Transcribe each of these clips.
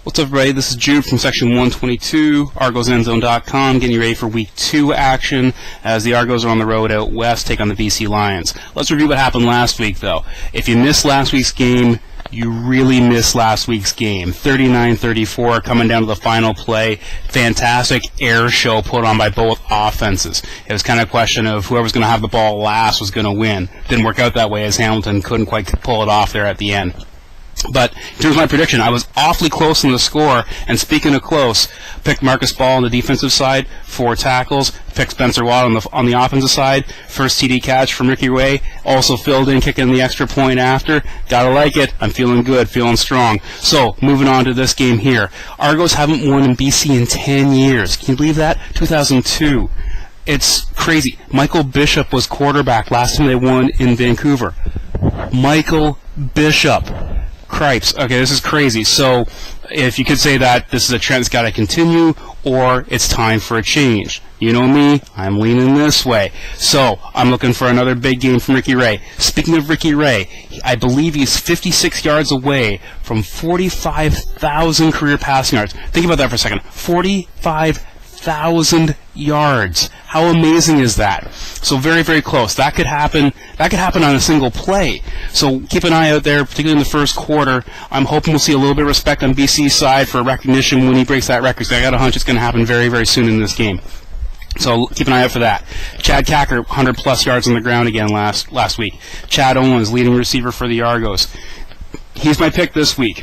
What's up, everybody? This is Jube from Section 122, ArgosEndzone.com, getting you ready for Week 2 action as the Argos are on the road out west, take on the BC Lions. Let's review what happened last week, though. If you missed last week's game, you really missed last week's game. 39-34, coming down to the final play. Fantastic air show put on by both offenses. It was kind of a question of whoever's going to have the ball last was going to win. Didn't work out that way as Hamilton couldn't quite pull it off there at the end. But in terms of my prediction, I was awfully close on the score, and speaking of close, picked Marcus Ball on the defensive side, 4 tackles, picked Spencer Watt on the offensive side, first TD catch from Ricky Ray, also filled in, kicking the extra point after. Gotta like it. I'm feeling good, feeling strong. So, moving on to this game here. Argos haven't won in BC in 10 years. Can you believe that? 2002. It's crazy. Michael Bishop was quarterback last time they won in Vancouver. Michael Bishop. Cripes. Okay, this is crazy. So, if you could say that this is a trend that's got to continue, or it's time for a change. You know me, I'm leaning this way. So, I'm looking for another big game from Ricky Ray. Speaking of Ricky Ray, I believe he's 56 yards away from 45,000 career passing yards. Think about that for a second. 45,000 yards. How amazing is that? So very, very close. That could happen. That could happen on a single play. So keep an eye out there, particularly in the first quarter. I'm hoping we'll see a little bit of respect on BC's side for recognition when he breaks that record. So I got a hunch it's going to happen very, very soon in this game. So keep an eye out for that. Chad Kacker, 100-plus yards on the ground again last week. Chad Owens, leading receiver for the Argos. He's my pick this week.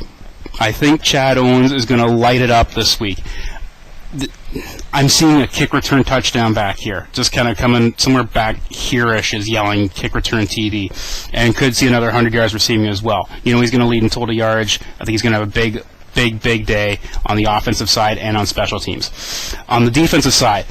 I think Chad Owens is going to light it up this week. I'm seeing a kick return touchdown back here. Just kind of coming somewhere back here-ish is yelling kick return TD. And could see another 100 yards receiving as well. You know, he's going to lead in total yardage. I think he's going to have a big day on the offensive side and on special teams. On the defensive side,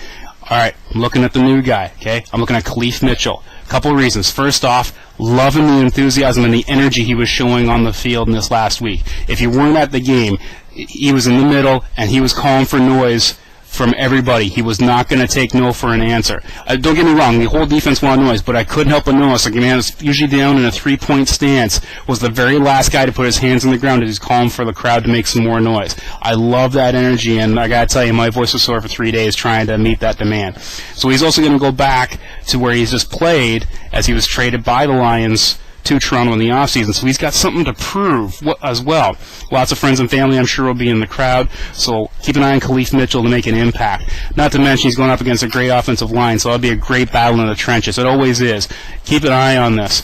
all right, I'm looking at the new guy, okay? I'm looking at Khalif Mitchell. A couple of reasons. First off, loving the enthusiasm and the energy he was showing on the field in this last week. If you weren't at the game, he was in the middle, and he was calling for noise from everybody. He was not going to take no for an answer. Don't get me wrong, the whole defense wanted noise, but I couldn't help but notice, like, man was usually down in a 3-point stance, was the very last guy to put his hands on the ground as he's calling for the crowd to make some more noise. I love that energy, and I got to tell you, my voice was sore for 3 days trying to meet that demand. So he's also going to go back to where he's just played as he was traded by the Lions to Toronto in the offseason, so he's got something to prove as well. Lots of friends and family, I'm sure, will be in the crowd, so keep an eye on Khalif Mitchell to make an impact. Not to mention he's going up against a great offensive line, so it'll be a great battle in the trenches. It always is. Keep an eye on this.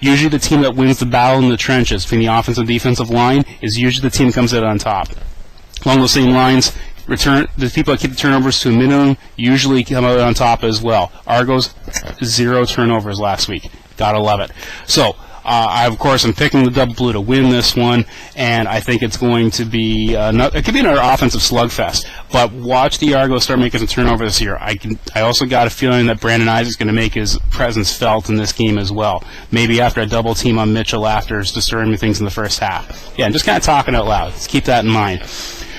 Usually the team that wins the battle in the trenches between the offensive and defensive line is usually the team that comes out on top. Along those same lines, the people that keep the turnovers to a minimum usually come out on top as well. Argos, 0 turnovers last week. Gotta love it. So, of course, I'm picking the Double Blue to win this one, and I think it's going to be it could be another offensive slugfest. But watch the Argos start making some turnovers this year. I also got a feeling that Brandon Isaac's going to make his presence felt in this game as well. Maybe after a double team on Mitchell after disturbing things in the first half. Yeah, I'm just kind of talking out loud. Let's keep that in mind.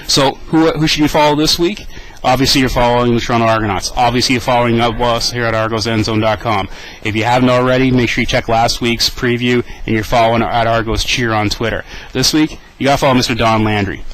So, who should you follow this week? Obviously, you're following the Toronto Argonauts. Obviously, you're following us here at ArgosEndzone.com. If you haven't already, make sure you check last week's preview, and you're following at Argos Cheer on Twitter. This week, you got to follow Mr. Don Landry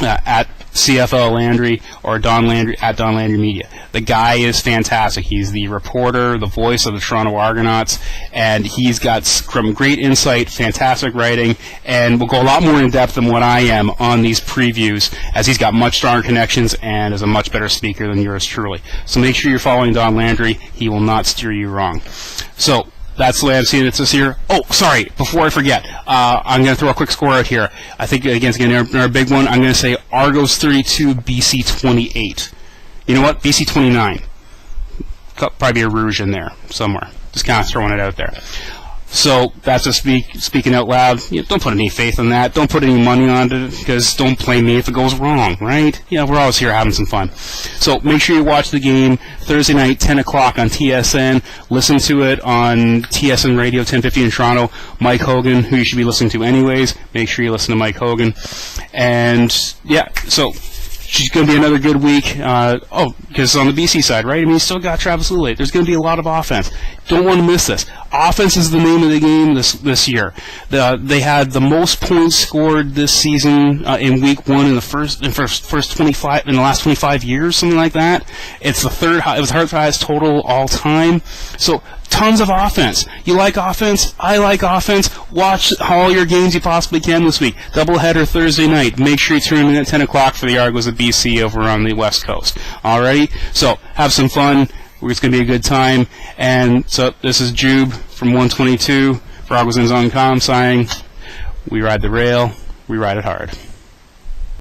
at CFL Landry or Don Landry at Don Landry Media. The guy is fantastic. He's the reporter, the voice of the Toronto Argonauts, and he's got some great insight, fantastic writing, and will go a lot more in depth than what I am on these previews, as he's got much stronger connections and is a much better speaker than yours truly. So make sure you're following Don Landry. He will not steer you wrong. So that's the way I'm seeing it this year. Oh, sorry, before I forget, I'm going to throw a quick score out here. I think, against our big one, I'm going to say Argos 32, BC 28. You know what? BC 29. Probably be a rouge in there somewhere. Just kind of throwing it out there. So that's just speaking out loud. Don't put any faith in that. Don't put any money on it, because don't blame me if it goes wrong, right? Yeah, we're always here having some fun. So make sure you watch the game Thursday night, 10 o'clock on TSN. Listen to it on TSN Radio 1050 in Toronto. Mike Hogan, who you should be listening to anyways. Make sure you listen to Mike Hogan. And, yeah, so she's going to be another good week. Because on the BC side, right? I mean, you still got Travis Lulate. There's going to be a lot of offense. Don't want to miss this. offense is the name of the game this year. They had the most points scored this season in week 1 in the first 25 in the last 25 years, something like that. It's the third highest total all time. So tons of offense. You like offense? I like offense. Watch all your games you possibly can this week. Doubleheader Thursday night. Make sure you tune in at 10 o'clock for the Argos of BC over on the West Coast. Alrighty? So have some fun. It's going to be a good time. And so this is Jube from 122 for Argos and Zone.com saying, we ride the rail, we ride it hard.